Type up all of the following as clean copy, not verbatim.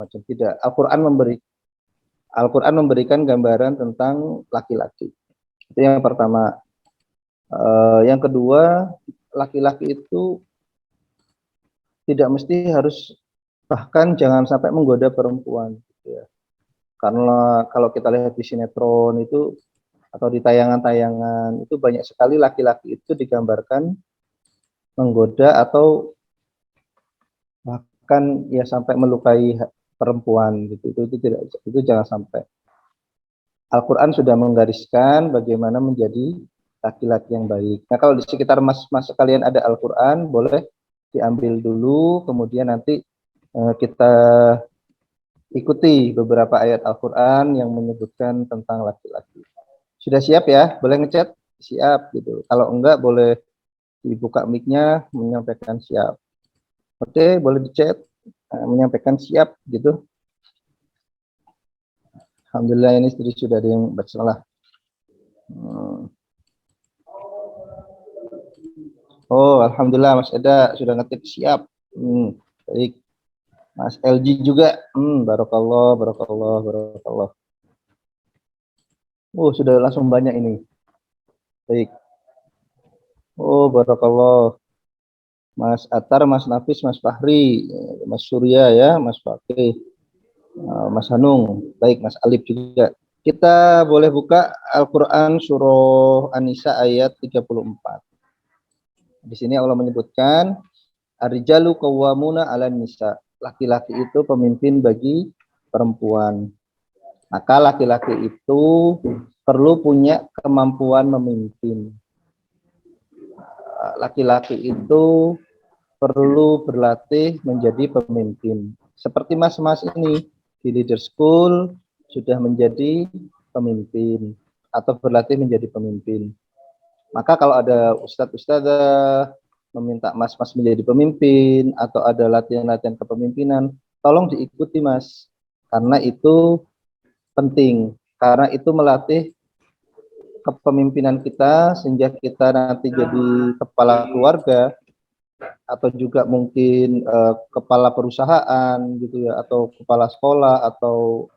macam. Tidak. Al-Quran memberikan gambaran tentang laki-laki. Itu yang pertama. Yang kedua, laki-laki itu tidak mesti harus, bahkan jangan sampai menggoda perempuan. Gitu ya. Karena kalau kita lihat di sinetron itu atau di tayangan-tayangan itu banyak sekali laki-laki itu digambarkan menggoda atau bahkan ya sampai melukai perempuan gitu. Itu tidak, itu jangan sampai. Al-Quran sudah menggariskan bagaimana menjadi laki-laki yang baik. Nah, kalau di sekitar mas-mas sekalian ada Al-Quran, boleh diambil dulu, kemudian nanti kita ikuti beberapa ayat Al-Quran yang menyebutkan tentang laki-laki. Sudah siap ya? Boleh ngechat? Siap gitu. Kalau enggak, boleh dibuka mic-nya menyampaikan siap. Oke, boleh di-chat menyampaikan siap gitu. Alhamdulillah ini sudah ada yang bersalah. Oh, alhamdulillah Mas Eda sudah ngetik siap. Baik. Mas LG juga. Barakallah, barakallah, barakallah. Oh, sudah langsung banyak ini. Baik. Oh, barakallah. Mas Atar, Mas Nafis, Mas Fahri, Mas Surya ya, Mas Fakih, Mas Hanung. Baik, Mas Alif juga. Kita boleh buka Al-Quran surah An-Nisa ayat 34. Di sini Allah menyebutkan Ar-rijalu qawwamuna 'alan nisa. Laki-laki itu pemimpin bagi perempuan. Maka laki-laki itu perlu punya kemampuan memimpin. Laki-laki itu perlu berlatih menjadi pemimpin. Seperti mas-mas ini di leader school sudah menjadi pemimpin atau berlatih menjadi pemimpin. Maka kalau ada ustadz-ustadzah meminta mas-mas menjadi pemimpin atau ada latihan-latihan kepemimpinan, tolong diikuti mas, karena itu penting, karena itu melatih kepemimpinan kita sehingga kita nanti jadi kepala keluarga atau juga mungkin kepala perusahaan gitu ya, atau kepala sekolah atau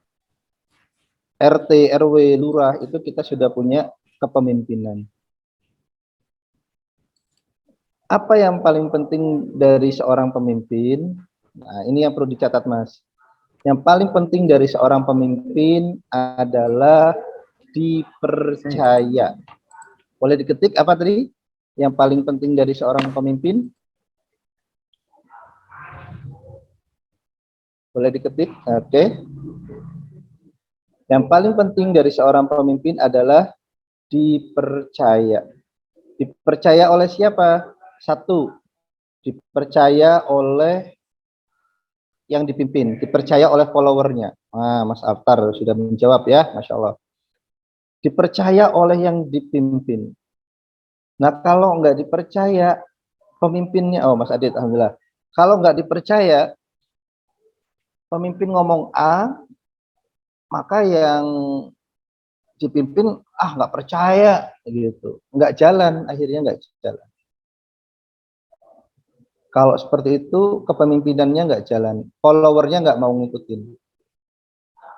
RT, RW, lurah, itu kita sudah punya kepemimpinan. Apa yang paling penting dari seorang pemimpin? Nah, ini yang perlu dicatat, Mas. Yang paling penting dari seorang pemimpin adalah dipercaya. Boleh diketik apa tadi? Yang paling penting dari seorang pemimpin? Boleh diketik? Oke. Yang paling penting dari seorang pemimpin adalah dipercaya. Dipercaya oleh siapa? Satu, dipercaya oleh yang dipimpin, dipercaya oleh followernya. Nah, Mas Aftar sudah menjawab ya, Masya Allah. Dipercaya oleh yang dipimpin. Nah, kalau nggak dipercaya pemimpinnya, oh Mas Adit, alhamdulillah. Kalau nggak dipercaya, pemimpin ngomong A, maka yang dipimpin nggak percaya gitu, nggak jalan, akhirnya nggak jalan. Kalau seperti itu kepemimpinannya nggak jalan, followernya nggak mau ngikutin.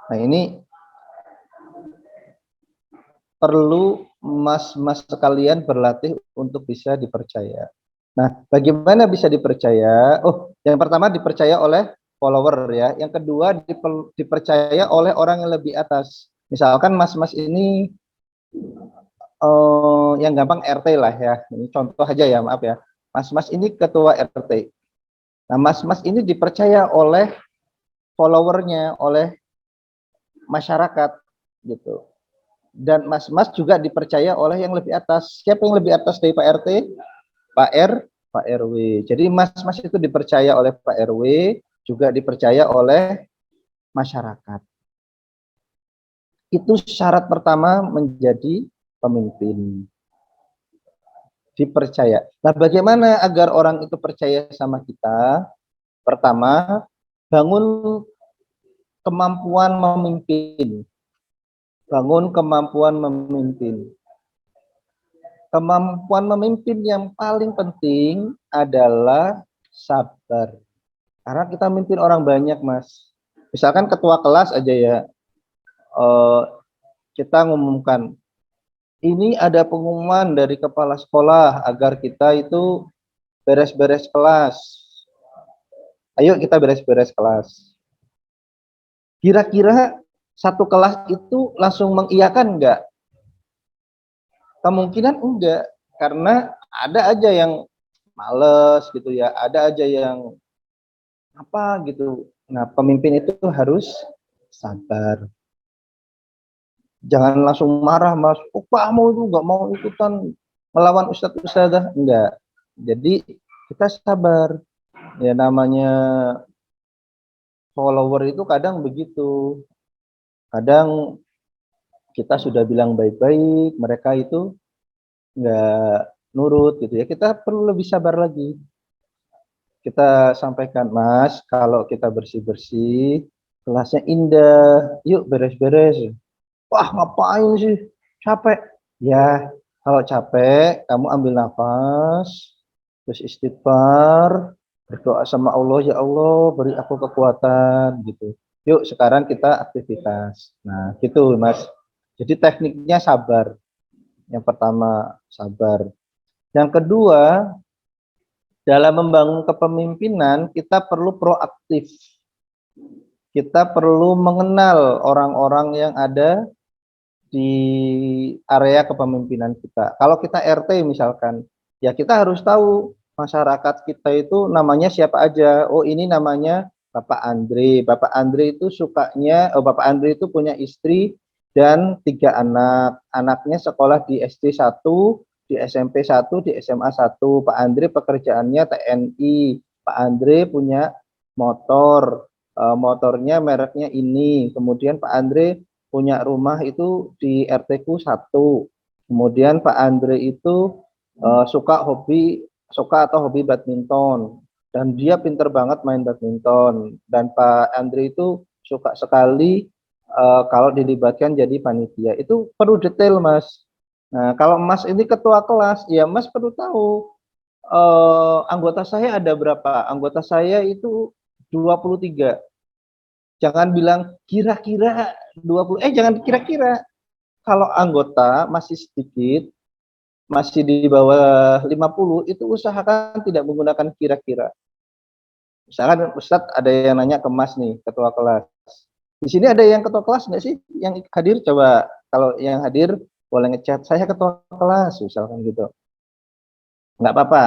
Nah ini perlu mas-mas sekalian berlatih untuk bisa dipercaya. Nah, bagaimana bisa dipercaya? Oh, yang pertama dipercaya oleh follower ya. Yang kedua dipercaya oleh orang yang lebih atas. Misalkan mas-mas ini yang gampang RT lah ya. Ini contoh aja ya, maaf ya. Mas-mas ini ketua RT. Nah, mas-mas ini dipercaya oleh followernya, oleh masyarakat gitu. Dan mas-mas juga dipercaya oleh yang lebih atas. Siapa yang lebih atas dari Pak RT? Pak RW. Jadi mas-mas itu dipercaya oleh Pak RW, juga dipercaya oleh masyarakat. Itu syarat pertama menjadi pemimpin. Dipercaya. Nah, bagaimana agar orang itu percaya sama kita? Pertama, bangun kemampuan memimpin. Bangun kemampuan memimpin. Kemampuan memimpin yang paling penting adalah sabar. Karena kita memimpin orang banyak, Mas. Misalkan ketua kelas aja ya, kita ngumumkan, ini ada pengumuman dari kepala sekolah agar kita itu beres-beres kelas. Ayo kita beres-beres kelas. Kira-kira satu kelas itu langsung mengiyakan enggak? Kemungkinan enggak, karena ada aja yang males gitu ya, ada aja yang apa gitu. Nah, pemimpin itu harus sabar. Jangan langsung marah, Mas. Oh, kamu itu nggak mau ikutan melawan Ustadz Ustadzah. Enggak. Jadi kita sabar. Ya namanya follower itu kadang begitu. Kadang kita sudah bilang baik-baik, mereka itu nggak nurut gitu ya. Kita perlu lebih sabar lagi. Kita sampaikan, Mas, kalau kita bersih-bersih, kelasnya indah, yuk beres-beres. Wah, ngapain sih? Capek. Ya, kalau capek, kamu ambil nafas, terus istighfar, berdoa sama Allah, ya Allah, beri aku kekuatan, gitu. Yuk, sekarang kita aktivitas. Nah, gitu, Mas. Jadi tekniknya sabar. Yang pertama, sabar. Yang kedua, dalam membangun kepemimpinan, kita perlu proaktif. Kita perlu mengenal orang-orang yang ada di area kepemimpinan kita. Kalau kita RT misalkan, ya kita harus tahu masyarakat kita itu namanya siapa aja. Oh, ini namanya Bapak Andre. Bapak Andre itu sukanya, Bapak Andre itu punya istri dan 3 anak. Anaknya sekolah di SD 1, di SMP 1, di SMA 1. Pak Andre pekerjaannya TNI. Pak Andre punya motor. Motornya mereknya ini. Kemudian Pak Andre punya rumah itu di RT-ku 1. Kemudian Pak Andre itu suka atau hobi badminton dan dia pinter banget main badminton, dan Pak Andre itu suka sekali kalau dilibatkan jadi panitia. Itu perlu detail, Mas. Nah, kalau Mas ini ketua kelas, ya Mas perlu tahu anggota saya ada berapa. Anggota saya itu 23. Jangan bilang kira-kira 20, jangan kira-kira. Kalau anggota masih sedikit, masih di bawah 50, itu usahakan tidak menggunakan kira-kira. Misalkan Ustadz ada yang nanya ke Mas nih, ketua kelas. Di sini ada yang ketua kelas nggak sih yang hadir? Coba kalau yang hadir boleh ngechat, saya ketua kelas, misalkan gitu. Nggak apa-apa,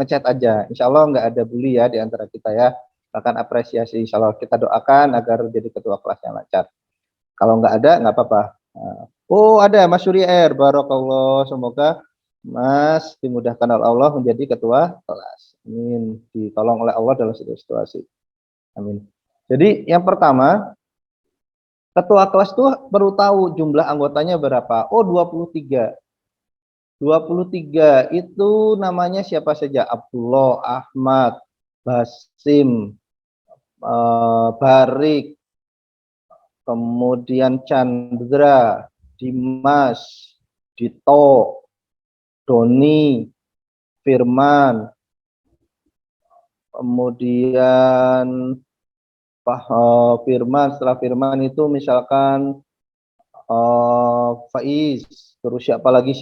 ngechat aja. Insya Allah nggak ada bully ya di antara kita ya. Akan apresiasi, insya Allah kita doakan agar jadi ketua kelas yang lancar. Kalau nggak ada, nggak apa-apa. Oh, ada Mas Surya R. Barakallah. Semoga Mas dimudahkan oleh Allah menjadi ketua kelas. Amin. Ditolong oleh Allah dalam situasi. Amin. Jadi yang pertama, ketua kelas tuh perlu tahu jumlah anggotanya berapa. Oh, 23. 23 itu namanya siapa saja? Abdullah, Ahmad, Basim, Barik, kemudian Chandra, Dimas, Dito, Doni, Firman, kemudian Firman, setelah Firman itu misalkan Faiz, terus siapa lagi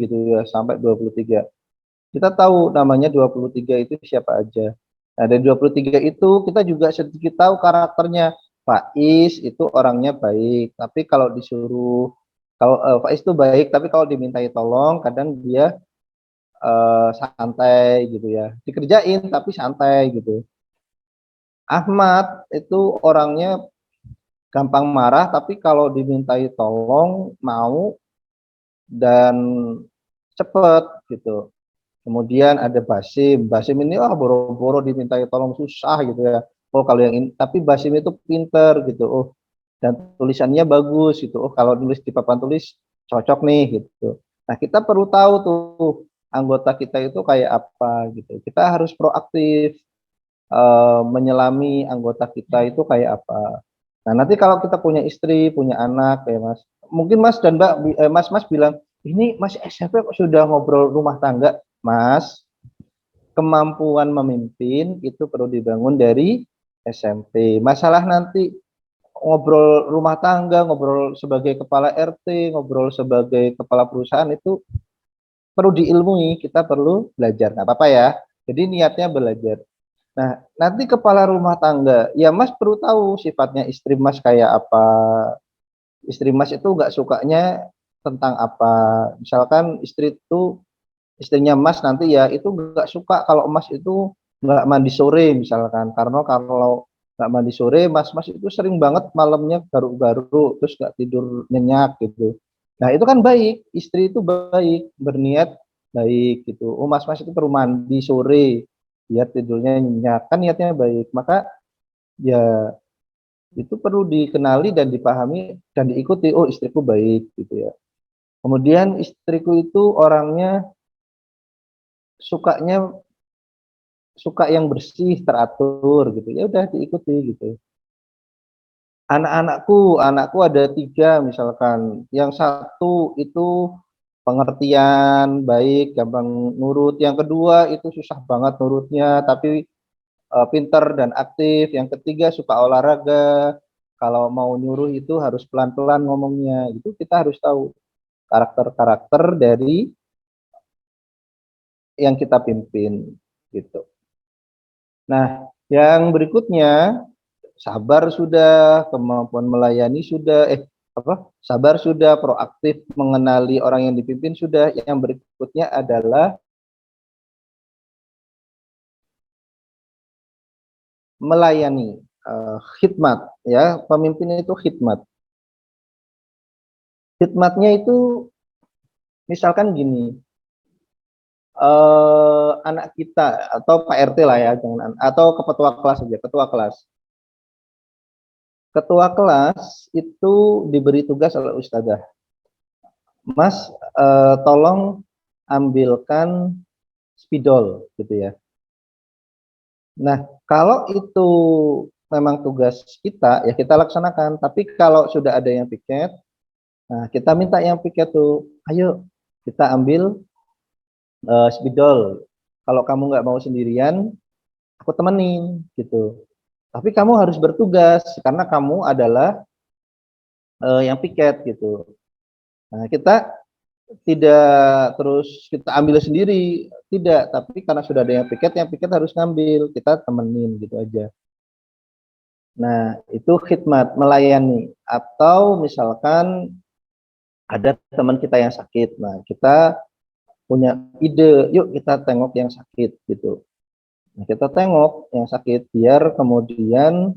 gitu ya, sampai 23. Kita tahu namanya 23 itu siapa aja. Nah, dari 23 itu kita juga sedikit tahu karakternya. Faiz itu orangnya baik, tapi kalau disuruh, kalau Faiz itu baik, tapi kalau dimintai tolong kadang dia santai gitu ya. Dikerjain tapi santai gitu. Ahmad itu orangnya gampang marah, tapi kalau dimintai tolong mau dan cepet gitu. Kemudian ada Basim. Basim ini boro-boro dimintai tolong susah gitu ya. Oh, kalau yang ini, tapi Basim itu pinter gitu. Oh, dan tulisannya bagus gitu. Oh, kalau nulis di papan tulis cocok nih gitu. Nah, kita perlu tahu tuh anggota kita itu kayak apa gitu. Kita harus proaktif menyelami anggota kita itu kayak apa. Nah, nanti kalau kita punya istri, punya anak ya Mas. Mungkin Mas dan Mbak Mas bilang, "Ini masih SMP kok sudah ngobrol rumah tangga?" Mas, kemampuan memimpin itu perlu dibangun dari SMP. Masalah nanti ngobrol rumah tangga, ngobrol sebagai kepala RT, ngobrol sebagai kepala perusahaan itu perlu diilmui, kita perlu belajar. Nggak apa-apa ya. Jadi niatnya belajar. Nah, nanti kepala rumah tangga, ya Mas perlu tahu sifatnya istri Mas kayak apa. Istri Mas itu nggak sukanya tentang apa. Misalkan istrinya Mas nanti ya itu nggak suka kalau Mas itu nggak mandi sore misalkan. Karena kalau nggak mandi sore, Mas itu sering banget malamnya garuk-garuk, terus nggak tidur nyenyak gitu. Nah itu kan baik, istri itu baik, berniat baik gitu. Oh Mas itu perlu mandi sore, biar tidurnya nyenyak. Kan niatnya baik. Maka ya itu perlu dikenali dan dipahami dan diikuti. Oh istriku baik gitu ya. Kemudian istriku itu orangnya sukanya suka yang bersih, teratur gitu. Ya udah diikuti gitu. Anakku ada 3 misalkan. Yang satu itu pengertian, baik, gampang nurut. Yang kedua itu susah banget nurutnya, tapi pinter dan aktif. Yang ketiga suka olahraga. Kalau mau nyuruh itu harus pelan-pelan ngomongnya. Itu kita harus tahu karakter-karakter dari yang kita pimpin gitu. Nah, yang berikutnya sabar sudah, kemampuan melayani sudah, sabar sudah, proaktif mengenali orang yang dipimpin sudah. Yang berikutnya adalah melayani, khidmat ya. Pemimpin itu khidmat. Khidmatnya itu misalkan gini, anak kita atau Pak RT lah ya, jangan atau ketua kelas saja, ketua kelas. Ketua kelas itu diberi tugas oleh ustazah. Mas, tolong ambilkan spidol gitu ya. Nah, kalau itu memang tugas kita, ya kita laksanakan. Tapi kalau sudah ada yang piket, nah kita minta yang piket tuh, ayo kita ambil spidol. Kalau kamu nggak mau sendirian, aku temenin gitu. Tapi kamu harus bertugas karena kamu adalah yang piket gitu. Nah, kita tidak terus kita ambil sendiri, tidak, tapi karena sudah ada yang piket harus ngambil, kita temenin gitu aja. Nah, itu khidmat, melayani. Atau misalkan ada teman kita yang sakit, nah kita punya ide, yuk kita tengok yang sakit gitu. Nah, kita tengok yang sakit biar kemudian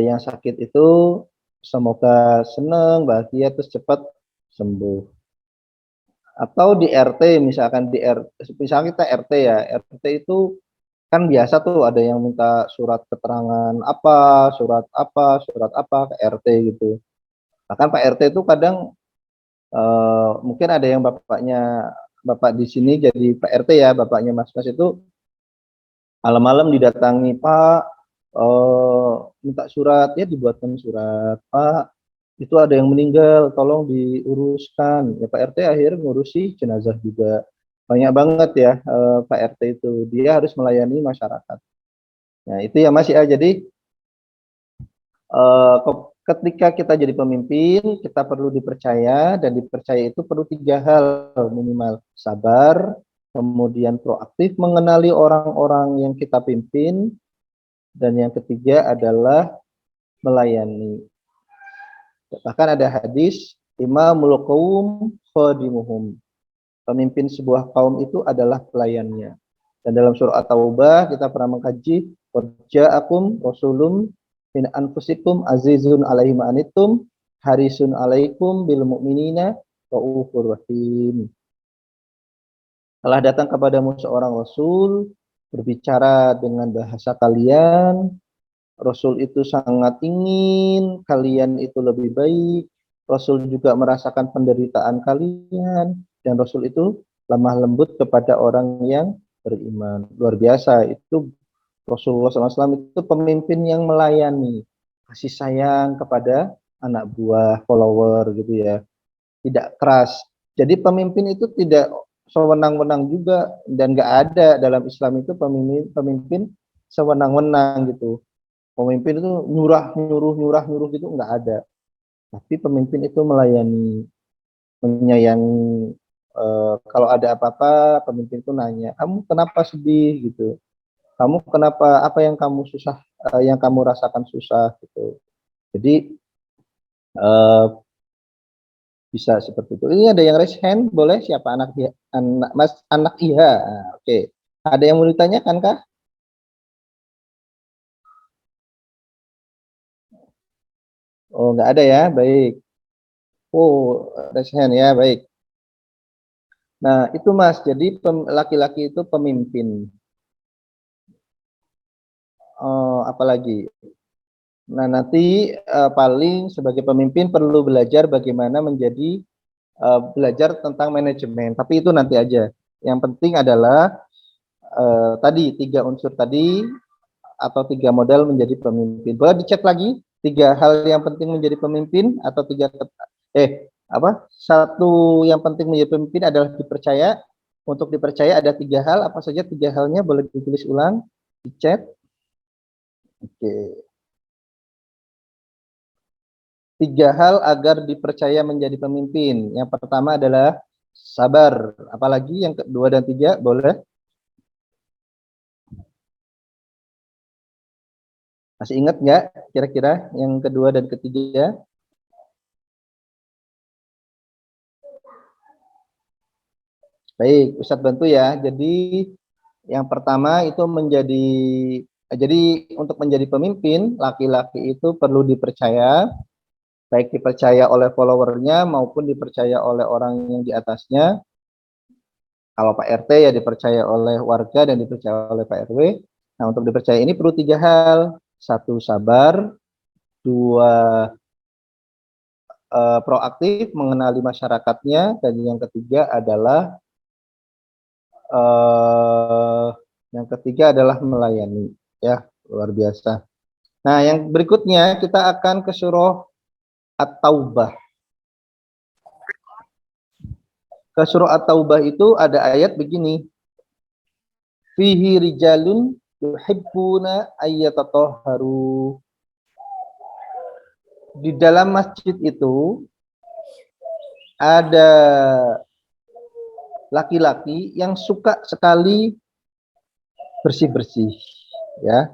yang sakit itu semoga senang, bahagia, terus cepat sembuh. Atau di RT, misalkan misalkan kita RT ya, RT itu kan biasa tuh ada yang minta surat keterangan apa, surat apa ke RT gitu. Bahkan Pak RT itu kadang mungkin ada yang bapak di sini jadi Pak RT ya, bapaknya Mas itu malam-malam didatangi, Pak, minta surat, ya dibuatkan surat, Pak, itu ada yang meninggal, tolong diuruskan. Ya Pak RT akhirnya ngurusi jenazah juga. Banyak banget ya Pak RT itu, dia harus melayani masyarakat. Nah itu ya Mas ya, jadi eh, ketika kita jadi pemimpin, kita perlu dipercaya, dan dipercaya itu perlu 3 hal minimal. Sabar, kemudian proaktif mengenali orang-orang yang kita pimpin, dan yang ketiga adalah melayani. Bahkan ada hadis, imamul qaum khadimuhum. Pemimpin sebuah kaum itu adalah pelayannya. Dan dalam surah At-Taubah kita pernah mengkaji, "Ja'akum rasulun min anfusikum azizun alaihi ma anittum harisun alaikum bil mu'minina raufur rahim." Telah datang kepadamu seorang rasul berbicara dengan bahasa kalian. Rasul itu sangat ingin kalian itu lebih baik. Rasul juga merasakan penderitaan kalian, dan Rasul itu lemah lembut kepada orang yang beriman. Luar biasa, itu Rasulullah SAW itu pemimpin yang melayani, kasih sayang kepada anak buah, follower gitu ya. Tidak keras. Jadi pemimpin itu tidak sewenang-wenang juga, dan nggak ada dalam Islam itu pemimpin sewenang-wenang gitu. Pemimpin itu nyuruh gitu nggak ada. Tapi pemimpin itu melayani, menyayangi. Kalau ada apa-apa, pemimpin itu nanya, kamu kenapa sedih gitu? Kamu kenapa? Apa yang kamu susah? Yang kamu rasakan susah gitu. Jadi eh, bisa seperti itu. Ini ada yang raise hand, boleh? Siapa anak dia? Anak Mas, anak Iha. Nah, oke. Ada yang mau ditanyakan kah? Oh, nggak ada ya. Baik. Oh, raise hand ya. Baik. Nah, itu Mas. Jadi laki-laki itu pemimpin. Apalagi? Nah, nanti paling sebagai pemimpin perlu belajar bagaimana menjadi belajar tentang manajemen. Tapi itu nanti aja. Yang penting adalah tadi tiga unsur tadi atau tiga modal menjadi pemimpin. Boleh dicek lagi tiga hal yang penting menjadi pemimpin atau tiga apa? Satu yang penting menjadi pemimpin adalah dipercaya. Untuk dipercaya ada tiga hal. Apa saja tiga halnya? Boleh ditulis ulang di chat. Oke. Tiga hal agar dipercaya menjadi pemimpin. Yang pertama adalah sabar. Apalagi yang kedua dan tiga, boleh? Masih ingat nggak kira-kira yang kedua dan ketiga? Baik, Ustadz bantu ya. Jadi yang pertama itu jadi untuk menjadi pemimpin, laki-laki itu perlu dipercaya, baik dipercaya oleh followernya maupun dipercaya oleh orang yang di atasnya. Kalau Pak RT ya dipercaya oleh warga dan dipercaya oleh Pak RW. Nah, untuk dipercaya ini perlu tiga hal. Satu, sabar. Dua, proaktif mengenali masyarakatnya. Dan yang ketiga adalah eh, melayani. Ya, luar biasa. Nah, yang berikutnya kita akan ke surah At-Taubah. Ke surah At-Taubah itu ada ayat begini. Fihi rijalun yuhibbuna ayyatatoharu. Di dalam masjid itu ada laki-laki yang suka sekali bersih-bersih, ya.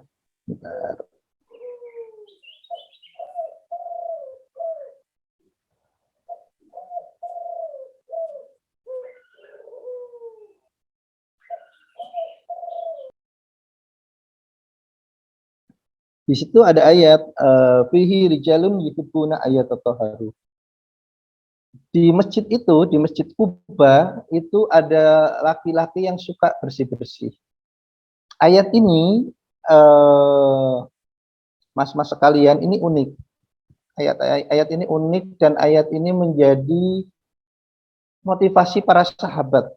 Di situ ada ayat fihi rijalun yuhibbuna ayyatatoharu. Di masjid itu, di Masjid Kuba itu ada laki-laki yang suka bersih-bersih. Ayat ini mas-mas sekalian ini unik. Ayat ini unik dan ayat ini menjadi motivasi para sahabat.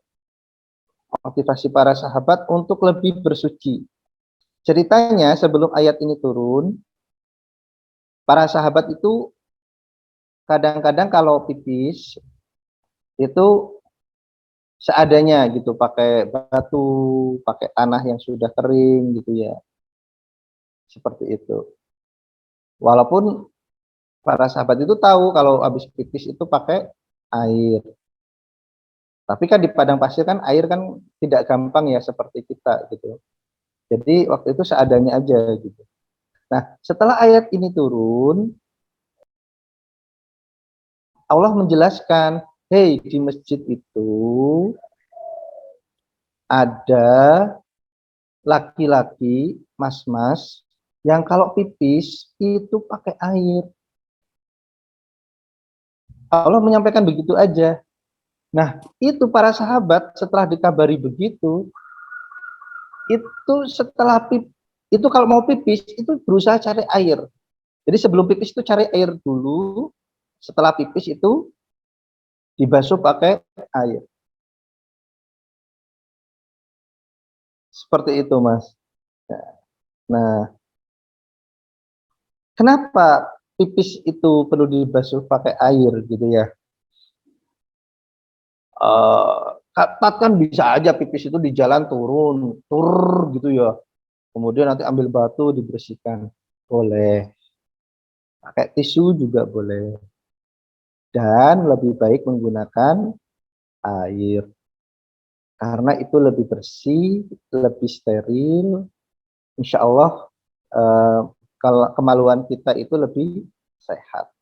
Motivasi para sahabat untuk lebih bersuci. Ceritanya sebelum ayat ini turun, para sahabat itu kadang-kadang kalau pipis itu seadanya gitu, pakai batu, pakai tanah yang sudah kering gitu ya. Seperti itu. Walaupun para sahabat itu tahu kalau habis pipis itu pakai air. Tapi kan di padang pasir kan air kan tidak gampang ya seperti kita gitu. Jadi waktu itu seadanya aja gitu. Nah, setelah ayat ini turun, Allah menjelaskan, hey, di masjid itu ada laki-laki, mas-mas, yang kalau pipis itu pakai air. Allah menyampaikan begitu aja. Nah, itu para sahabat setelah dikabari begitu, itu setelah itu kalau mau pipis itu berusaha cari air. Jadi sebelum pipis itu cari air dulu, setelah pipis itu dibasuh pakai air. Seperti itu, Mas. Nah, kenapa pipis itu perlu dibasuh pakai air gitu ya? Kan bisa aja pipis itu di jalan turun, tur gitu ya. Kemudian nanti ambil batu dibersihkan. boleh. Pakai tisu juga boleh. Dan lebih baik menggunakan air. Karena itu lebih bersih, lebih steril. Insya Allah kalau kemaluan kita itu lebih sehat.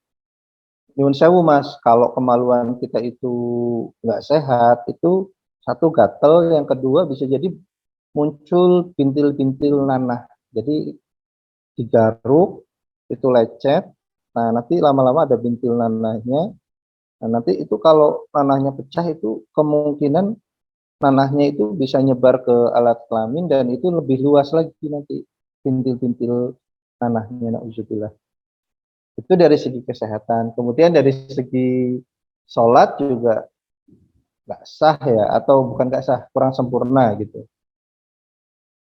Nyun sewu Mas, kalau kemaluan kita itu nggak sehat, itu satu gatel, yang kedua bisa jadi muncul bintil-bintil nanah. Jadi digaruk, itu lecet, nah nanti lama-lama ada bintil nanahnya. Nah nanti itu kalau nanahnya pecah itu kemungkinan nanahnya itu bisa nyebar ke alat kelamin dan itu lebih luas lagi nanti bintil-bintil nanahnya, na'udzubillah. Itu dari segi kesehatan. Kemudian dari segi sholat juga nggak sah ya, atau bukan nggak sah, kurang sempurna gitu.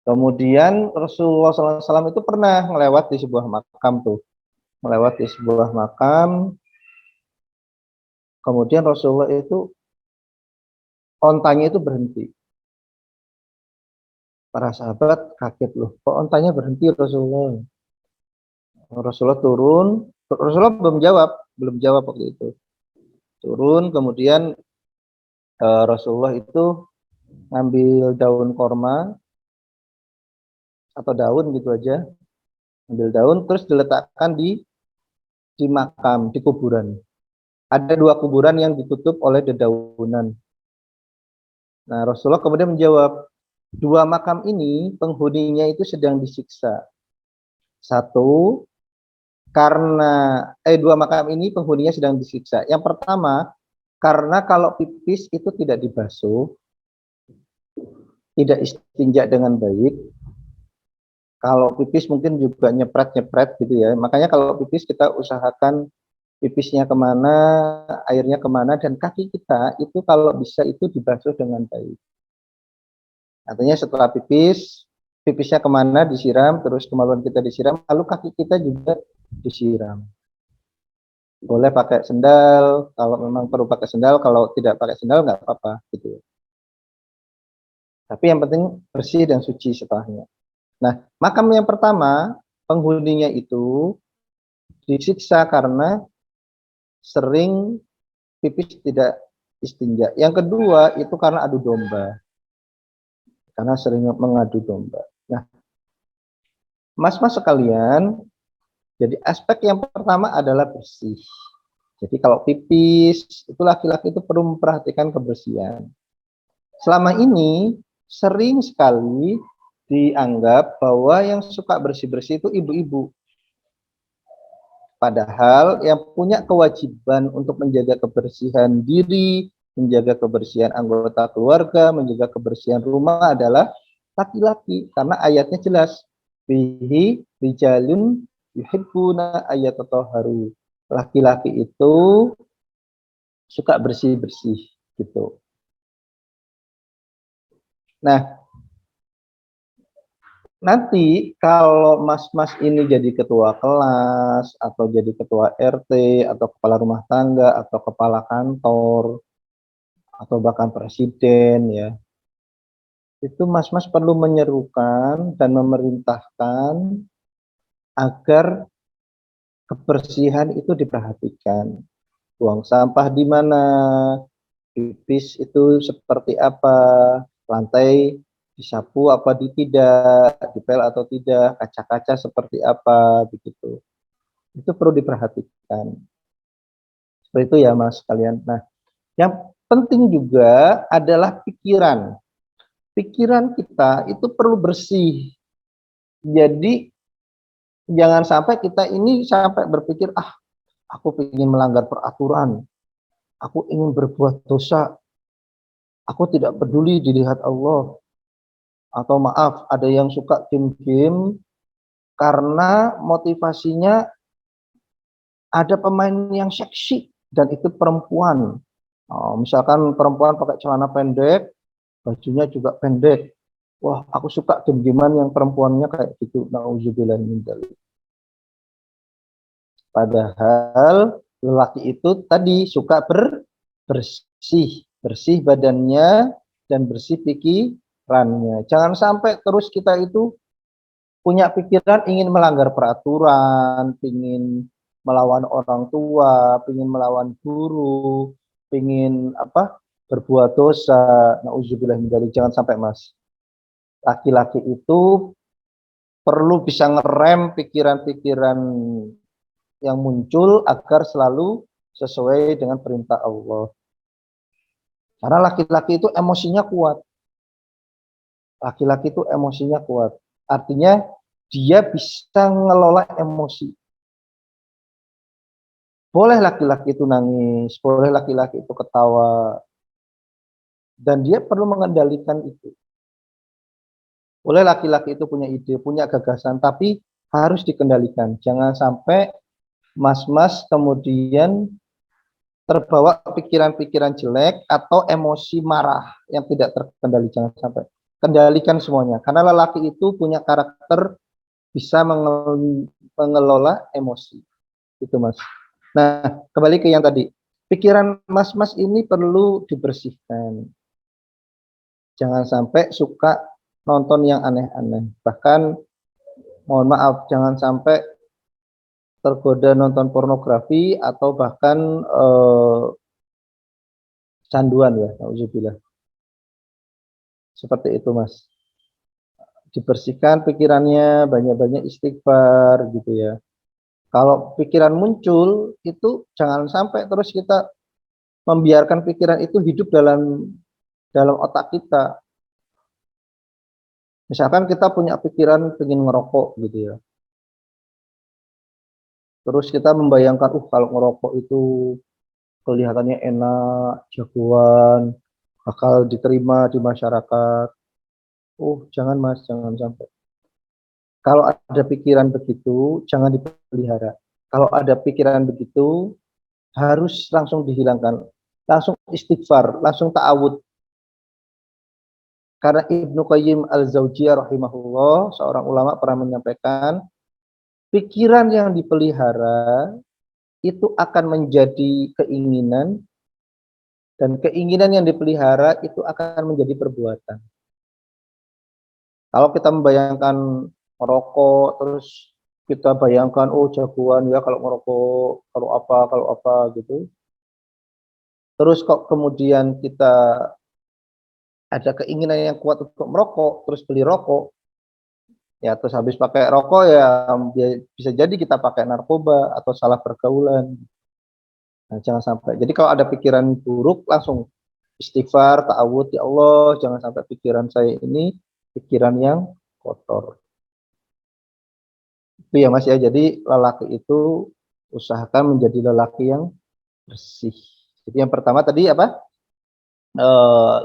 Kemudian Rasulullah SAW itu pernah melewat di sebuah makam tuh, melewat di sebuah makam. Kemudian Rasulullah itu ontanya itu berhenti. Para sahabat kaget, loh, kok ontanya berhenti Rasulullah? Rasulullah turun, Rasulullah belum jawab waktu itu. Turun, kemudian Rasulullah itu ngambil daun korma atau daun gitu aja, ambil daun terus diletakkan di makam, di kuburan. Ada dua kuburan yang ditutup oleh dedaunan. Nah, Rasulullah kemudian menjawab, dua makam ini penghuninya itu sedang disiksa. Satu, karena dua makam ini penghuninya sedang disiksa. Yang pertama, karena kalau pipis itu tidak dibasuh, tidak istinja dengan baik. Kalau pipis mungkin juga nyepret-nyepret gitu ya. Makanya kalau pipis kita usahakan pipisnya kemana, airnya kemana, dan kaki kita itu kalau bisa itu dibasuh dengan baik. Artinya setelah pipis, pipisnya kemana disiram, terus kemaluan kita disiram, lalu kaki kita juga disiram. Boleh pakai sendal, kalau memang perlu pakai sendal, kalau tidak pakai sendal nggak apa-apa gitu. Tapi yang penting bersih dan suci setelahnya. Nah, makam yang pertama, penghuninya itu disiksa karena sering pipis tidak istinja. Yang kedua itu karena adu domba, karena sering mengadu domba. Nah, mas-mas sekalian, jadi aspek yang pertama adalah bersih. Jadi kalau pipis, itu laki-laki itu perlu memperhatikan kebersihan. Selama ini sering sekali dianggap bahwa yang suka bersih-bersih itu ibu-ibu. Padahal yang punya kewajiban untuk menjaga kebersihan diri, menjaga kebersihan anggota keluarga, menjaga kebersihan rumah adalah laki-laki. Karena ayatnya jelas, bihi rijalun yuhibbuna ayyatatahharu. Laki-laki itu suka bersih-bersih gitu. Nah, nanti kalau mas-mas ini jadi ketua kelas atau jadi ketua RT atau kepala rumah tangga atau kepala kantor atau bahkan presiden ya, itu mas-mas perlu menyerukan dan memerintahkan agar kebersihan itu diperhatikan. Buang sampah di mana, pipis itu seperti apa, lantai disapu apa tidak, dipel atau tidak, kaca-kaca seperti apa, begitu. Itu perlu diperhatikan. Seperti itu ya Mas kalian. Nah, yang penting juga adalah pikiran. Pikiran kita itu perlu bersih. Jadi jangan sampai kita ini sampai berpikir, ah, aku ingin melanggar peraturan, aku ingin berbuat dosa, aku tidak peduli dilihat Allah. Atau maaf, ada yang suka game-game karena motivasinya ada pemain yang seksi dan itu perempuan. Misalkan perempuan pakai celana pendek, bajunya juga pendek. Wah, aku suka game-gamean yang perempuannya kayak gitu. Nauzubillah min dzalik. Padahal lelaki itu tadi suka bersih, bersih badannya dan bersih pikirannya. Jangan sampai terus kita itu punya pikiran ingin melanggar peraturan, ingin melawan orang tua, ingin melawan guru, ingin berbuat dosa. Nauzubillah min dzalik, jangan sampai Mas. Laki-laki itu perlu bisa ngerem pikiran-pikiran yang muncul agar selalu sesuai dengan perintah Allah. Karena laki-laki itu emosinya kuat. Laki-laki itu emosinya kuat. Artinya dia bisa ngelola emosi. Boleh laki-laki itu nangis, boleh laki-laki itu ketawa. Dan dia perlu mengendalikan itu. Boleh laki-laki itu punya ide, punya gagasan, tapi harus dikendalikan. Jangan sampai mas-mas kemudian terbawa pikiran-pikiran jelek atau emosi marah yang tidak terkendali. Jangan sampai. Kendalikan semuanya. Karena lelaki itu punya karakter bisa mengelola emosi. Itu Mas. Nah, kembali ke yang tadi. Pikiran mas-mas ini perlu dibersihkan. Jangan sampai suka nonton yang aneh-aneh. Bahkan, mohon maaf, jangan sampai tergoda nonton pornografi atau bahkan canduan ya, nauzubillah. Seperti itu Mas. Dibersihkan pikirannya, banyak-banyak istighfar gitu ya. Kalau pikiran muncul itu jangan sampai terus kita membiarkan pikiran itu hidup dalam otak kita. Misalkan kita punya pikiran ingin ngerokok gitu ya. Terus kita membayangkan, kalau ngerokok itu kelihatannya enak, jagoan, bakal diterima di masyarakat. Jangan Mas, jangan sampai. Kalau ada pikiran begitu, jangan dipelihara. Kalau ada pikiran begitu, harus langsung dihilangkan. Langsung istighfar, langsung ta'awud. Karena Ibnu Qayyim al-Jauziyah rahimahullah, seorang ulama pernah menyampaikan, pikiran yang dipelihara itu akan menjadi keinginan, dan keinginan yang dipelihara itu akan menjadi perbuatan. Kalau kita membayangkan merokok, terus kita bayangkan, jagoan ya kalau merokok, kalau apa gitu. Terus kok kemudian kita ada keinginan yang kuat untuk merokok, terus beli rokok, ya terus habis pakai rokok ya bisa jadi kita pakai narkoba atau salah pergaulan. Nah, jangan sampai. Jadi kalau ada pikiran buruk langsung istighfar, ta'awud, ya Allah, jangan sampai pikiran saya ini pikiran yang kotor. Itu ya Mas ya. Jadi lelaki itu usahakan menjadi lelaki yang bersih. Jadi yang pertama tadi apa?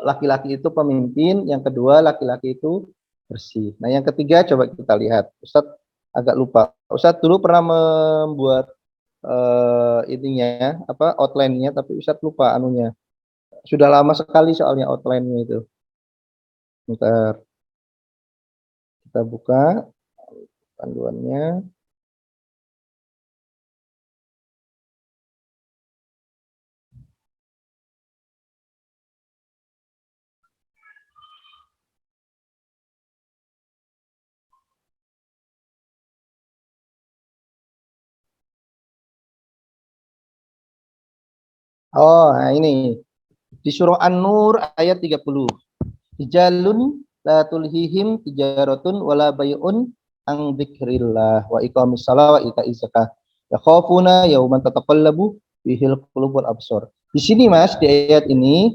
Laki-laki itu pemimpin, yang kedua laki-laki itu bersih. Nah, yang ketiga coba kita lihat. Ustadz agak lupa. Ustadz dulu pernah membuat ininya outline-nya, tapi Ustadz lupa anunya. Sudah lama sekali soalnya outline-nya itu. Bentar. Kita buka panduannya. Nah ini di surah An-Nur ayat 30. Rijalun la tulhihim tijaratun wala bay'un an dzikrillah wa iqamis shalah wa ita'iz zakah. Yakhafuna yauman tataqallabu fihil qulub wal absar. Di sini Mas, di ayat ini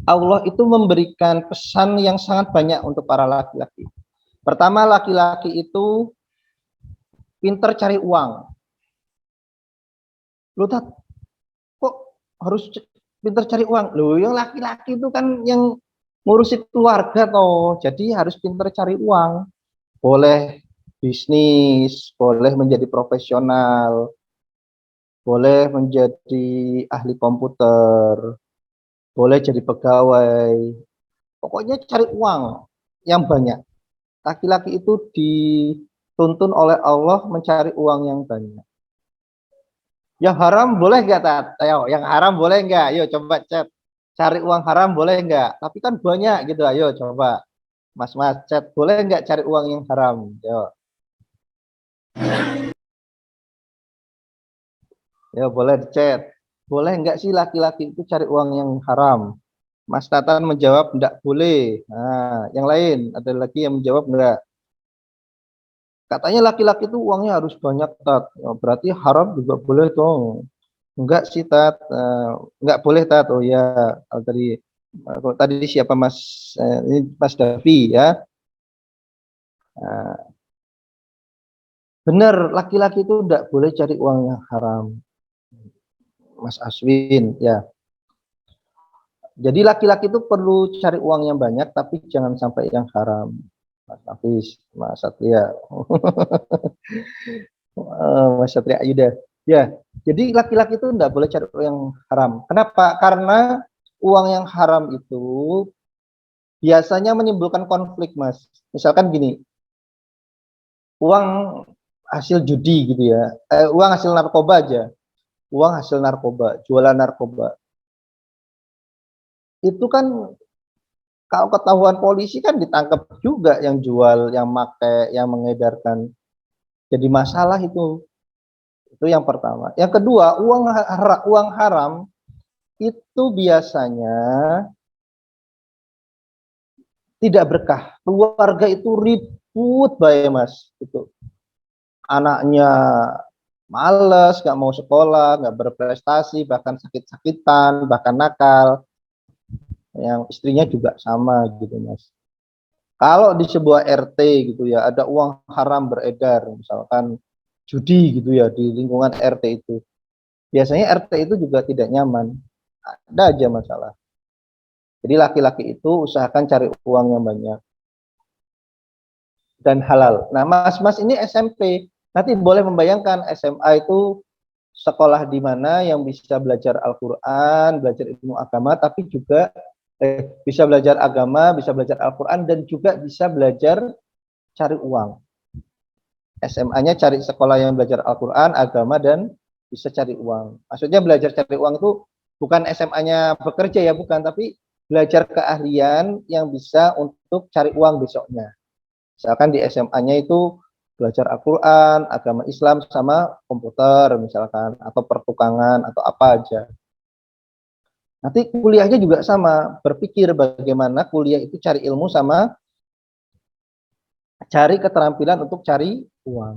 Allah itu memberikan pesan yang sangat banyak untuk para laki-laki. Pertama, laki-laki itu pinter cari uang. Lu kok harus pinter cari uang? Loh, yang laki-laki itu kan yang ngurusi keluarga toh. Jadi harus pinter cari uang. Boleh bisnis, boleh menjadi profesional, boleh menjadi ahli komputer, boleh jadi pegawai. Pokoknya cari uang yang banyak. Laki-laki itu dituntun oleh Allah mencari uang yang banyak. Yang haram boleh nggak, Tat? Ayo, yang haram boleh nggak? Ayo coba chat. Cari uang haram boleh nggak? Tapi kan banyak gitu, ayo coba. Mas chat, boleh nggak cari uang yang haram? Yo, yo boleh di chat. Boleh nggak sih laki-laki itu cari uang yang haram? Mas Tatan menjawab enggak boleh. Nah, yang lain ada lagi yang menjawab enggak. Katanya laki-laki itu uangnya harus banyak, Tat. Oh, berarti haram juga boleh dong. Enggak sih, Tat. Enggak boleh, Tat. Oh ya, kalau tadi siapa Mas, ini Mas Davi ya. Nah, benar, laki-laki itu enggak boleh cari uang yang haram. Mas Aswin ya. Jadi laki-laki itu perlu cari uang yang banyak tapi jangan sampai yang haram. Mas Hafiz, Mas Satria. Mas Satria Ayuda. Ya, jadi laki-laki itu enggak boleh cari uang yang haram. Kenapa? Karena uang yang haram itu biasanya menimbulkan konflik, Mas. Misalkan gini, uang hasil judi gitu ya, uang hasil narkoba aja, uang hasil narkoba, jualan narkoba. Itu kan kalau ketahuan polisi kan ditangkap juga yang jual, yang make, yang mengedarkan. Jadi masalah itu. Itu yang pertama. Yang kedua, uang haram itu biasanya tidak berkah. Keluarga itu ribut baik Mas. Itu anaknya males, nggak mau sekolah, nggak berprestasi, bahkan sakit-sakitan, bahkan nakal. Yang istrinya juga sama gitu Mas. Kalau di sebuah RT gitu ya, ada uang haram beredar, misalkan judi gitu ya di lingkungan RT itu. Biasanya RT itu juga tidak nyaman. Ada aja masalah. Jadi laki-laki itu usahakan cari uang yang banyak dan halal. Nah, mas-mas ini SMP. Nanti boleh membayangkan SMA itu sekolah di mana yang bisa belajar Al-Quran, belajar ilmu agama, tapi juga bisa belajar agama, bisa belajar Al-Quran, dan juga bisa belajar cari uang. SMA-nya cari sekolah yang belajar Al-Quran, agama, dan bisa cari uang. Maksudnya belajar cari uang itu bukan SMA-nya bekerja ya, bukan, tapi belajar keahlian yang bisa untuk cari uang besoknya. Misalkan di SMA-nya itu belajar Al-Quran, agama Islam, sama komputer misalkan, atau pertukangan, atau apa aja. Nanti kuliahnya juga sama, berpikir bagaimana kuliah itu cari ilmu sama cari keterampilan untuk cari uang.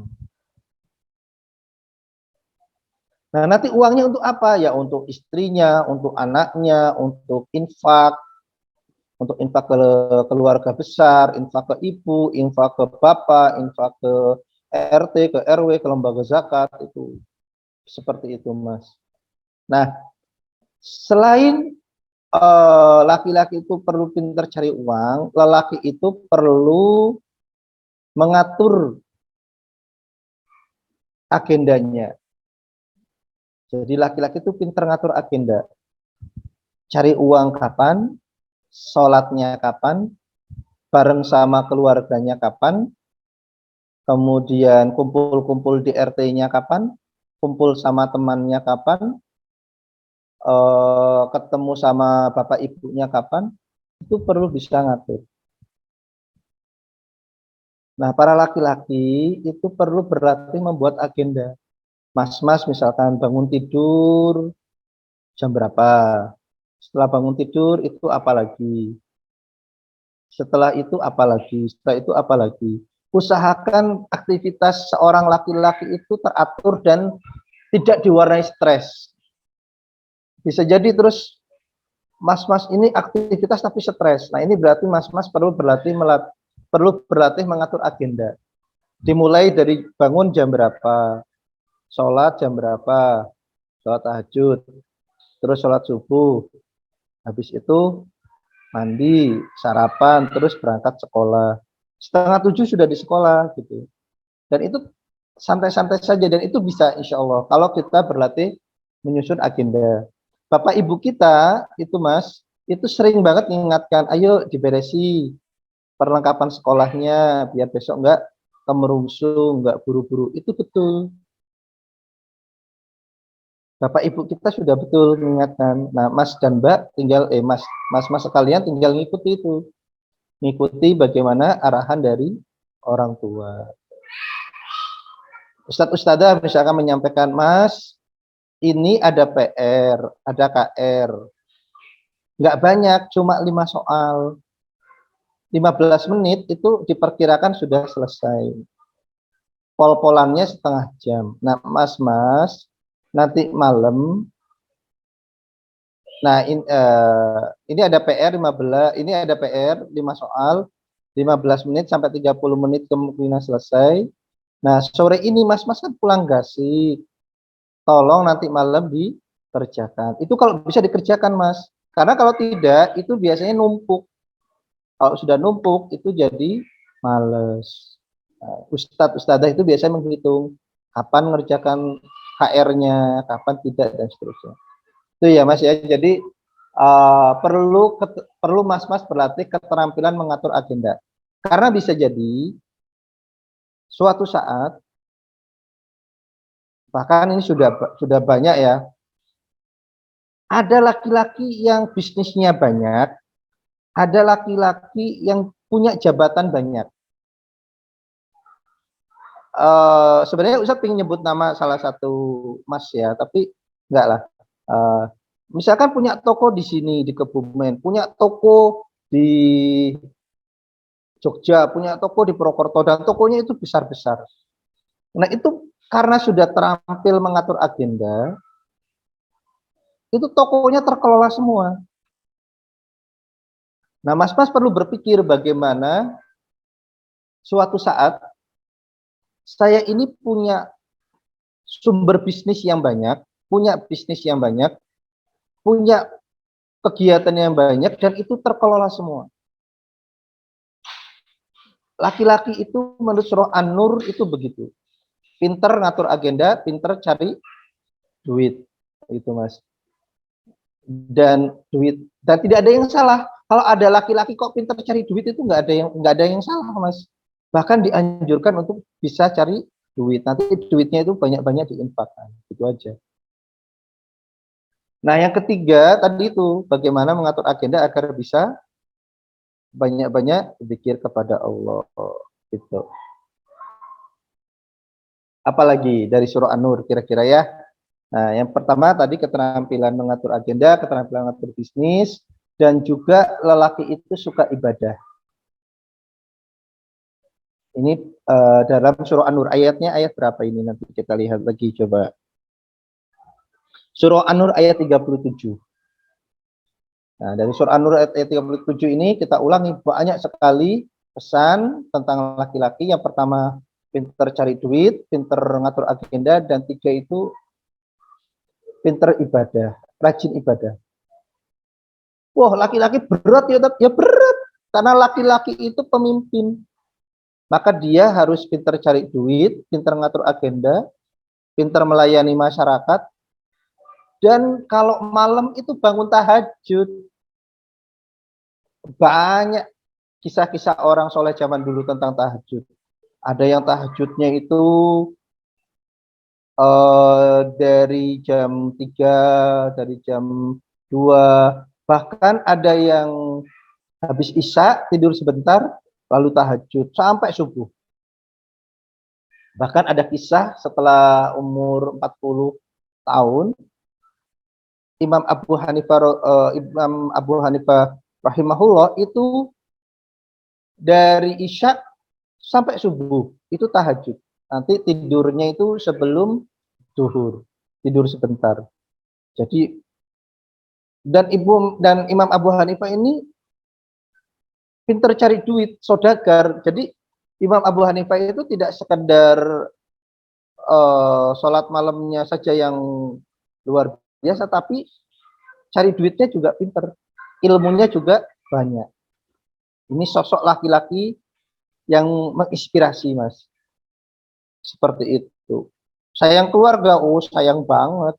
Nah, nanti uangnya untuk apa? Ya untuk istrinya, untuk anaknya, untuk infak ke keluarga besar, infak ke ibu, infak ke bapak, infak ke RT, ke RW, ke lembaga zakat, itu seperti itu, Mas. Nah, selain laki-laki itu perlu pintar cari uang, lelaki itu perlu mengatur agendanya. Jadi laki-laki itu pintar ngatur agenda. Cari uang kapan, sholatnya kapan, bareng sama keluarganya kapan, kemudian kumpul-kumpul di RT-nya kapan, kumpul sama temannya kapan, ketemu sama bapak ibunya kapan, itu perlu bisa ngatur. Nah, para laki-laki itu perlu berlatih membuat agenda. Mas-mas misalkan bangun tidur jam berapa, setelah bangun tidur itu apa lagi, setelah itu apa lagi, setelah itu apa lagi. Usahakan aktivitas seorang laki-laki itu teratur dan tidak diwarnai stres. Bisa jadi terus mas-mas ini aktivitas tapi stres. Nah, ini berarti mas-mas perlu berlatih mengatur agenda. Dimulai dari bangun jam berapa, sholat jam berapa, sholat tahajud, terus sholat subuh, habis itu mandi, sarapan, terus berangkat sekolah. Setengah 7 sudah di sekolah gitu. Dan itu santai-santai saja dan itu bisa insya Allah kalau kita berlatih menyusun agenda. Bapak ibu kita itu Mas, itu sering banget mengingatkan, ayo diberesi perlengkapan sekolahnya biar besok enggak kemerungsung, enggak buru-buru. Itu betul. Bapak ibu kita sudah betul mengingatkan. Nah, Mas dan Mbak tinggal Mas sekalian tinggal ngikuti itu. Mengikuti bagaimana arahan dari orang tua. Ustadz Ustadzah misalkan menyampaikan, Mas, ini ada PR, ada KR. Nggak banyak, cuma 5 soal. 15 menit itu diperkirakan sudah selesai. Pol-polannya setengah jam. Nah, Mas, nanti malam, nah ini ada PR 15, ini ada PR 5 soal, 15 menit sampai 30 menit kemungkinan selesai. Nah, sore ini Mas kan pulang gasik. Tolong nanti malam dikerjakan. Itu kalau bisa dikerjakan, Mas. Karena kalau tidak, itu biasanya numpuk. Kalau sudah numpuk, itu jadi males. Nah, Ustadz Ustadzah itu biasanya menghitung kapan ngerjakan HR-nya, kapan tidak, dan seterusnya. Itu ya, Mas ya. Jadi perlu Mas berlatih keterampilan mengatur agenda. Karena bisa jadi suatu saat, bahkan ini sudah banyak ya, ada laki-laki yang bisnisnya banyak, ada laki-laki yang punya jabatan banyak. Sebenarnya Ustadz ingin nyebut nama salah satu Mas ya, tapi enggak lah. Misalkan punya toko di sini di Kebumen, punya toko di Jogja, punya toko di Purwokerto, dan tokonya itu besar-besar. Nah, itu karena sudah terampil mengatur agenda, itu tokonya terkelola semua. Nah, Mas perlu berpikir bagaimana suatu saat saya ini punya sumber bisnis yang banyak, punya bisnis yang banyak, punya kegiatan yang banyak, dan itu terkelola semua. Laki-laki itu menurut surah An-Nur itu begitu. Pinter ngatur agenda, pinter cari duit. Itu Mas. Dan tidak ada yang salah. Kalau ada laki-laki kok pinter cari duit itu nggak ada yang salah, Mas. Bahkan dianjurkan untuk bisa cari duit. Nanti duitnya itu banyak-banyak diinfakkan. Itu aja. Nah, yang ketiga tadi itu bagaimana mengatur agenda agar bisa banyak-banyak zikir kepada Allah. Gitu. Apalagi dari surah An-Nur kira-kira ya. Nah, yang pertama tadi keterampilan mengatur agenda, keterampilan mengatur bisnis, dan juga lelaki itu suka ibadah. Ini dalam surah An-Nur, ayatnya ayat berapa ini, nanti kita lihat lagi coba. Surah An-Nur ayat 37. Nah, dari surah An-Nur ayat 37 ini kita ulangi, banyak sekali pesan tentang laki-laki. Yang pertama, pinter cari duit, pinter ngatur agenda, dan 3 itu pinter ibadah, rajin ibadah. Wah, laki-laki berat ya berat. Karena laki-laki itu pemimpin. Maka dia harus pintar cari duit, pintar ngatur agenda, pintar melayani masyarakat. Dan kalau malam itu bangun tahajud. Banyak kisah-kisah orang soleh zaman dulu tentang tahajud. Ada yang tahajudnya itu dari jam 3, dari jam 2. Bahkan ada yang habis isya tidur sebentar lalu tahajud sampai subuh. Bahkan ada kisah setelah umur 40 tahun Imam Abu Hanifah rahimahullah itu dari isya sampai subuh itu tahajud. Nanti tidurnya itu sebelum zuhur, tidur sebentar. Jadi dan Imam Abu Hanifah ini pinter cari duit, saudagar. Jadi Imam Abu Hanifah itu tidak sekedar sholat malamnya saja yang luar biasa, tapi cari duitnya juga pinter, ilmunya juga banyak. Ini sosok laki-laki yang menginspirasi, Mas. Seperti itu. Sayang keluarga, sayang banget.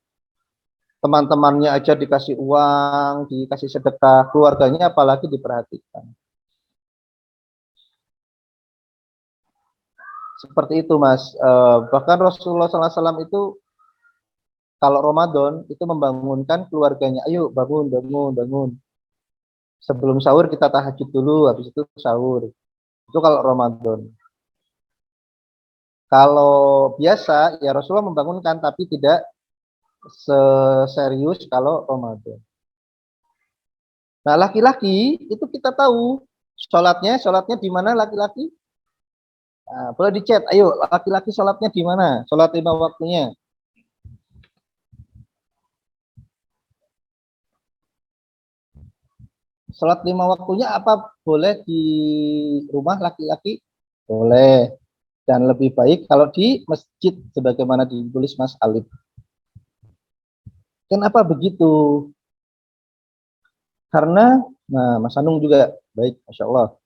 Teman-temannya aja dikasih uang, dikasih sedekah, keluarganya apalagi diperhatikan. Seperti itu, Mas. Bahkan Rasulullah SAW itu kalau Ramadan itu membangunkan keluarganya, ayo bangun, bangun, bangun. Sebelum sahur kita tahajud dulu, habis itu sahur. Itu kalau Ramadan. Kalau biasa ya Rasulullah membangunkan, tapi tidak seserius kalau Ramadan. Nah, laki-laki itu kita tahu sholatnya di mana laki-laki? Nah, boleh di-chat. Ayo, laki-laki sholatnya di mana? Sholat 5 waktunya. Sholat 5 waktunya apa boleh di rumah laki-laki? Boleh. Dan lebih baik kalau di masjid sebagaimana ditulis Mas Alif. Kenapa begitu? Karena, nah Mas Anung juga baik, Masya Allah.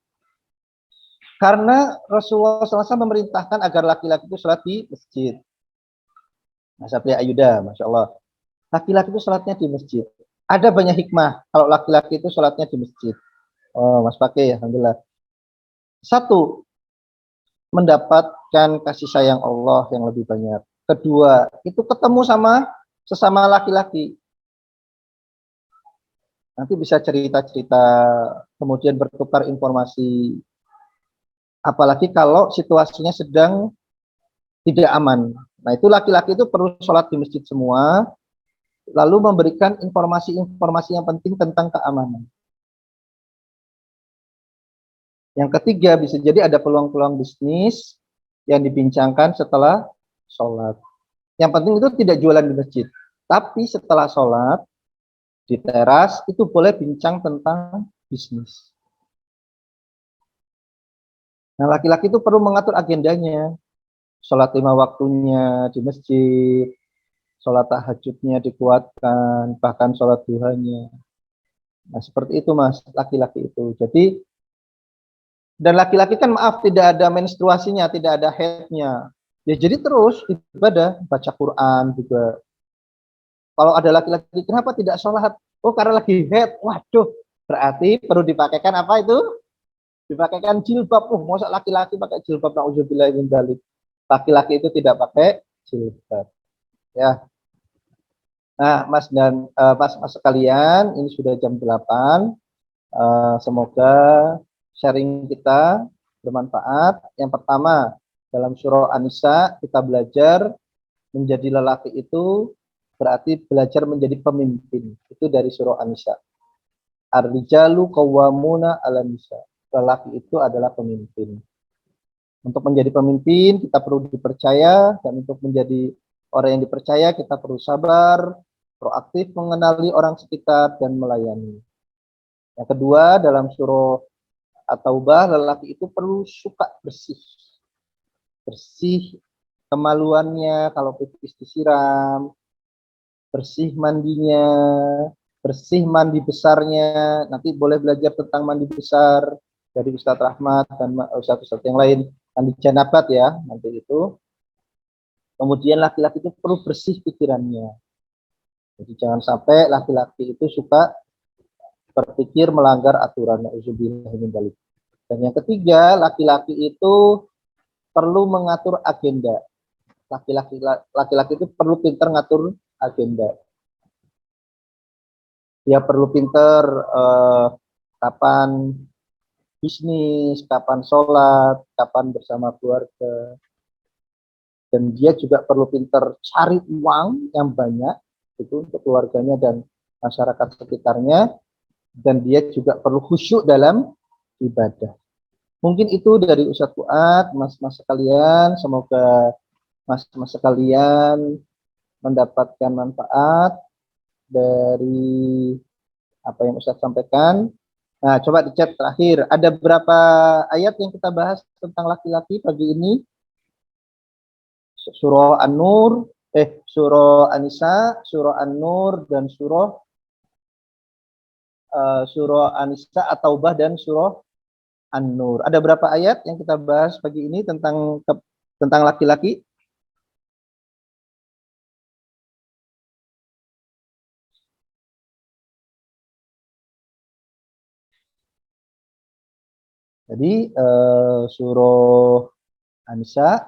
Karena Rasulullah SAW memerintahkan agar laki-laki itu sholat di masjid. Mas Satria Ayuda, Masya Allah. Laki-laki itu sholatnya di masjid. Ada banyak hikmah kalau laki-laki itu sholatnya di masjid. Oh, Mas Pakai, alhamdulillah. Satu, mendapatkan kasih sayang Allah yang lebih banyak. Kedua, itu ketemu sama sesama laki-laki. Nanti bisa cerita-cerita, kemudian bertukar informasi. Apalagi kalau situasinya sedang tidak aman. Nah, itu laki-laki itu perlu sholat di masjid semua, lalu memberikan informasi-informasi yang penting tentang keamanan. Yang ketiga, bisa jadi ada peluang-peluang bisnis yang dibincangkan setelah sholat. Yang penting itu tidak jualan di masjid. Tapi setelah sholat, di teras, itu boleh bincang tentang bisnis. Nah, laki-laki itu perlu mengatur agendanya. Sholat 5 waktunya di masjid, sholat tahajudnya dikuatkan, bahkan sholat duhanya. Nah, seperti itu Mas, laki-laki itu. Jadi, dan laki-laki kan maaf, tidak ada menstruasinya, tidak ada haidnya. Ya jadi terus ibadah, baca Quran juga. Kalau ada laki-laki, kenapa tidak sholat? Oh, karena lagi haid. Waduh, berarti perlu dipakaikan apa itu? Dipakaikan jilbab. Masa laki-laki pakai jilbab? Nauzubillah min dzalik. Laki-laki itu tidak pakai jilbab. Ya. Nah, Mas dan Mas sekalian, ini sudah jam 8. Semoga sharing kita bermanfaat. Yang pertama, dalam surah An-Nisa kita belajar menjadi lelaki itu berarti belajar menjadi pemimpin. Itu dari surah An-Nisa. Ar-rijalu qawwamuna 'alan nisa. Lelaki itu adalah pemimpin. Untuk menjadi pemimpin kita perlu dipercaya, dan untuk menjadi orang yang dipercaya kita perlu sabar, proaktif mengenali orang sekitar dan melayani. Yang kedua, dalam surah At-Taubah, lelaki itu perlu suka bersih. Bersih kemaluannya kalau pipis disiram, bersih mandinya, bersih mandi besarnya. Nanti boleh belajar tentang mandi besar dari Ustadz Rahmat dan Ustadz-Ustadz yang lain. Mandi janabat ya, nanti itu. Kemudian laki-laki itu perlu bersih pikirannya. Jadi jangan sampai laki-laki itu suka berpikir melanggar aturan. Dan yang ketiga, laki-laki itu perlu mengatur agenda. Laki-laki itu perlu pintar ngatur agenda. Dia perlu pintar kapan bisnis, kapan sholat, kapan bersama keluarga. Dan dia juga perlu pintar cari uang yang banyak itu untuk keluarganya dan masyarakat sekitarnya. Dan dia juga perlu khusyuk dalam ibadah. Mungkin itu dari Ustadz Fuad, mas-mas sekalian. Semoga mas-mas sekalian mendapatkan manfaat dari apa yang Ustadz sampaikan. Nah, coba di chat terakhir. Ada berapa ayat yang kita bahas tentang laki-laki pagi ini? Surah An-Nur, surah An-Nisa, surah An-Nur, dan surah An-Nisa, At-Taubah, dan surah An-Nur. Ada berapa ayat yang kita bahas pagi ini tentang laki-laki? Jadi surah An-Nisa,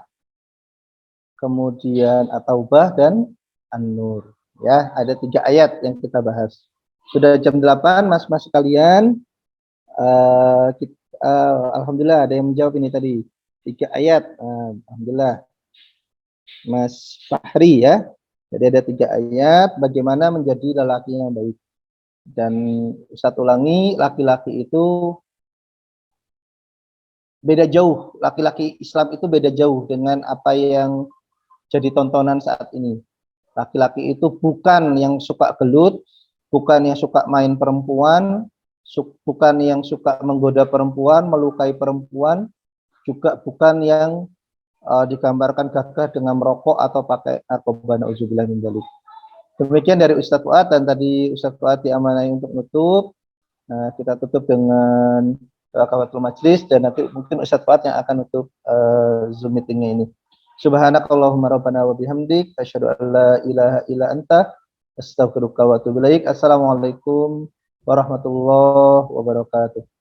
kemudian At-Taubah, dan An-Nur. Ya, ada 3 ayat yang kita bahas. Sudah jam 8, mas-mas sekalian. Alhamdulillah ada yang menjawab ini tadi 3 ayat. Alhamdulillah Mas Fahri ya. Jadi ada 3 ayat bagaimana menjadi lelaki yang baik. Dan Ustadz ulangi, laki-laki itu beda jauh. Laki-laki Islam itu beda jauh dengan apa yang jadi tontonan saat ini. Laki-laki itu bukan yang suka gelut, bukan yang suka main perempuan, bukan yang suka menggoda perempuan, melukai perempuan, juga bukan yang digambarkan gagah dengan merokok atau pakai narkoba. Nauzubillah min dzalik. Demikian dari Ustadz Fuad, dan tadi Ustadz Fuad diamanai untuk nutup. Nah, kita tutup dengan doa kafatul majlis, dan nanti mungkin Ustadz Fuad yang akan nutup Zoom meetingnya ini. Subhanakallahumma rabbana wa bihamdik asyhadu an la ilaha illa anta astaghfiruka wa atubu ilaik. Assalamualaikum warahmatullahi wabarakatuh.